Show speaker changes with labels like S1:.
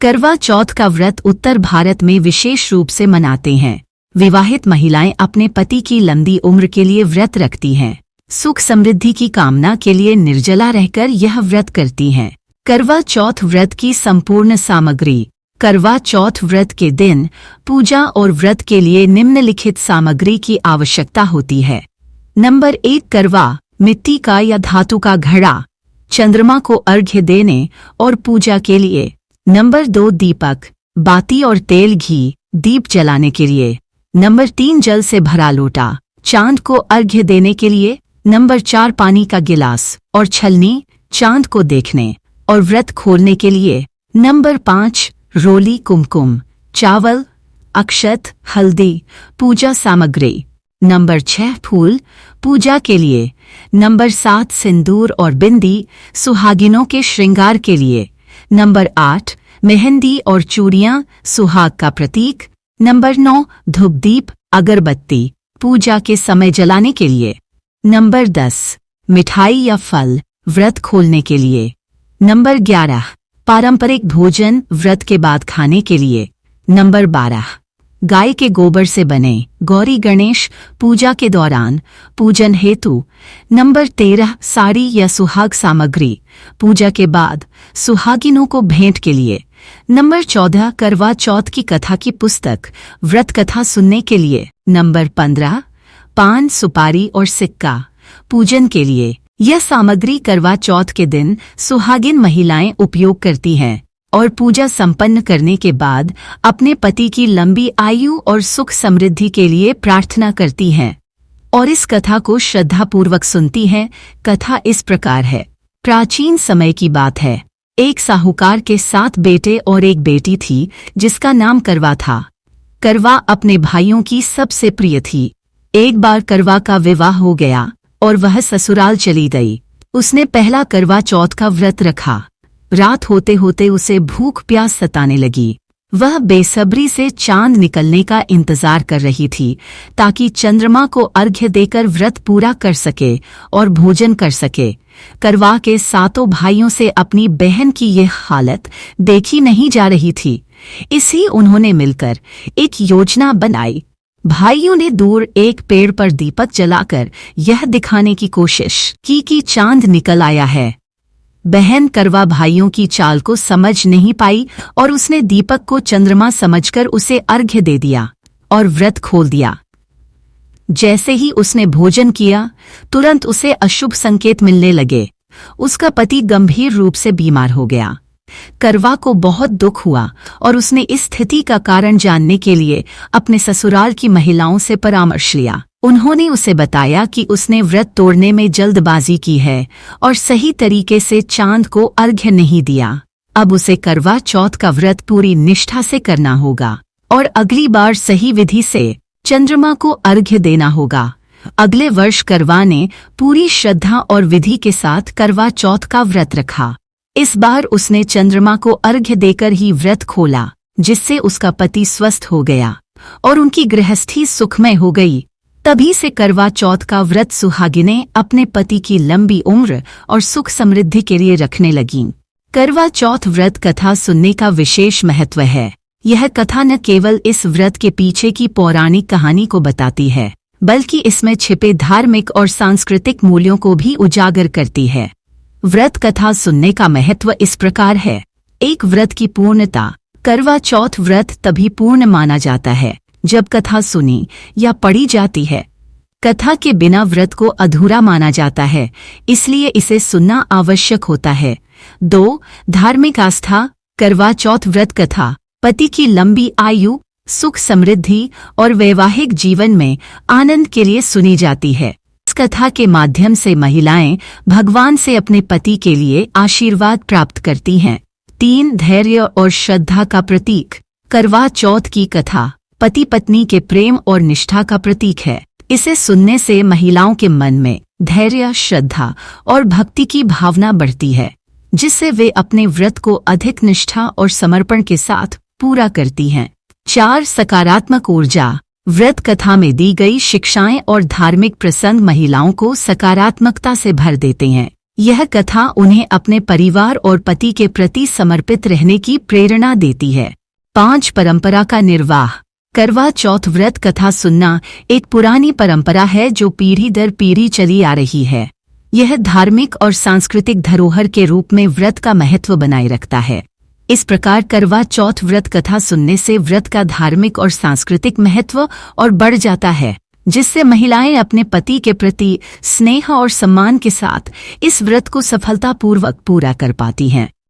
S1: करवा चौथ का व्रत उत्तर भारत में विशेष रूप से मनाते हैं। विवाहित महिलाएं अपने पति की लंबी उम्र के लिए व्रत रखती हैं। सुख समृद्धि की कामना के लिए निर्जला रहकर यह व्रत करती हैं। करवा चौथ व्रत की संपूर्ण सामग्री। करवा चौथ व्रत के दिन पूजा और व्रत के लिए निम्नलिखित सामग्री की आवश्यकता होती है। नंबर 1, करवा मिट्टी का या धातु का घड़ा, चंद्रमा को अर्घ्य देने और पूजा के लिए। नंबर 2, दीपक, बाती और तेल घी दीप जलाने के लिए। नंबर 3, जल से भरा लोटा, चांद को अर्घ्य देने के लिए। नंबर 4, पानी का गिलास और छलनी, चांद को देखने और व्रत खोलने के लिए। नंबर 5, रोली, कुमकुम, चावल, अक्षत, हल्दी, पूजा सामग्री। नंबर 6, फूल, पूजा के लिए। नंबर 7, सिंदूर और बिंदी, सुहागिनों के श्रृंगार के लिए। नंबर 8, मेहंदी और चूड़ियां, सुहाग का प्रतीक। नंबर 9, धूपदीप, अगरबत्ती, पूजा के समय जलाने के लिए। नंबर 10, मिठाई या फल, व्रत खोलने के लिए। नंबर 11, पारंपरिक भोजन, व्रत के बाद खाने के लिए। नंबर 12, गाय के गोबर से बने गौरी गणेश, पूजा के दौरान पूजन हेतु। नंबर 13, साड़ी या सुहाग सामग्री, पूजा के बाद सुहागिनों को भेंट के लिए। नंबर 14, करवा चौथ की कथा की पुस्तक, व्रत कथा सुनने के लिए। नंबर 15, पान, सुपारी और सिक्का, पूजन के लिए। यह सामग्री करवा चौथ के दिन सुहागिन महिलाएं उपयोग करती हैं और पूजा संपन्न करने के बाद अपने पति की लंबी आयु और सुख समृद्धि के लिए प्रार्थना करती हैं और इस कथा को श्रद्धापूर्वक सुनती हैं। कथा इस प्रकार है। प्राचीन समय की बात है। एक साहूकार के 7 बेटे और एक बेटी थी जिसका नाम करवा था। करवा अपने भाइयों की सबसे प्रिय थी। एक बार करवा का विवाह हो गया और वह ससुराल चली गई। उसने पहला करवा चौथ का व्रत रखा। रात होते होते उसे भूख प्यास सताने लगी। वह बेसब्री से चांद निकलने का इंतजार कर रही थी ताकि चंद्रमा को अर्घ्य देकर व्रत पूरा कर सके और भोजन कर सके। करवा के 7 भाइयों से अपनी बहन की यह हालत देखी नहीं जा रही थी। इसी उन्होंने मिलकर एक योजना बनाई। भाइयों ने दूर एक पेड़ पर दीपक जलाकर यह दिखाने की कोशिश की कि चांद निकल आया है। बहन करवा भाइयों की चाल को समझ नहीं पाई और उसने दीपक को चंद्रमा समझकर उसे अर्घ्य दे दिया और व्रत खोल दिया। जैसे ही उसने भोजन किया, तुरंत उसे अशुभ संकेत मिलने लगे। उसका पति गंभीर रूप से बीमार हो गया। करवा को बहुत दुख हुआ और उसने इस स्थिति का कारण जानने के लिए अपने ससुराल की महिलाओं से परामर्श लिया। उन्होंने उसे बताया कि उसने व्रत तोड़ने में जल्दबाजी की है और सही तरीके से चांद को अर्घ्य नहीं दिया। अब उसे करवा चौथ का व्रत पूरी निष्ठा से करना होगा और अगली बार सही विधि से चंद्रमा को अर्घ्य देना होगा। अगले वर्ष करवा ने पूरी श्रद्धा और विधि के साथ करवा चौथ का व्रत रखा। इस बार उसने चंद्रमा को अर्घ्य देकर ही व्रत खोला, जिससे उसका पति स्वस्थ हो गया और उनकी गृहस्थी सुखमय हो गई। तभी से करवा चौथ का व्रत सुहागिनें अपने पति की लंबी उम्र और सुख समृद्धि के लिए रखने लगीं। करवा चौथ व्रत कथा सुनने का विशेष महत्व है। यह कथा न केवल इस व्रत के पीछे की पौराणिक कहानी को बताती है, बल्कि इसमें छिपे धार्मिक और सांस्कृतिक मूल्यों को भी उजागर करती है। व्रत कथा सुनने का महत्व इस प्रकार है। 1, व्रत की पूर्णता। करवा चौथ व्रत तभी पूर्ण माना जाता है जब कथा सुनी या पढ़ी जाती है। कथा के बिना व्रत को अधूरा माना जाता है, इसलिए इसे सुनना आवश्यक होता है। 2, धार्मिक आस्था। करवा चौथ व्रत कथा पति की लंबी आयु, सुख समृद्धि और वैवाहिक जीवन में आनंद के लिए सुनी जाती है। इस कथा के माध्यम से महिलाएं भगवान से अपने पति के लिए आशीर्वाद प्राप्त करती हैं। 3, धैर्य और श्रद्धा का प्रतीक। करवा चौथ की कथा पति पत्नी के प्रेम और निष्ठा का प्रतीक है। इसे सुनने से महिलाओं के मन में धैर्य, श्रद्धा और भक्ति की भावना बढ़ती है, जिससे वे अपने व्रत को अधिक निष्ठा और समर्पण के साथ पूरा करती हैं। 4, सकारात्मक ऊर्जा। व्रत कथा में दी गई शिक्षाएं और धार्मिक प्रसंग महिलाओं को सकारात्मकता से भर देते हैं। यह कथा उन्हें अपने परिवार और पति के प्रति समर्पित रहने की प्रेरणा देती है। 5 परंपरा का निर्वाह। करवा चौथ व्रत कथा सुनना एक पुरानी परंपरा है जो पीढ़ी दर पीढ़ी चली आ रही है। यह धार्मिक और सांस्कृतिक धरोहर के रूप में व्रत का महत्व बनाए रखता है। इस प्रकार करवा चौथ व्रत कथा सुनने से व्रत का धार्मिक और सांस्कृतिक महत्व और बढ़ जाता है, जिससे महिलाएं अपने पति के प्रति स्नेह और सम्मान के साथ इस व्रत को सफलतापूर्वक पूरा कर पाती हैं।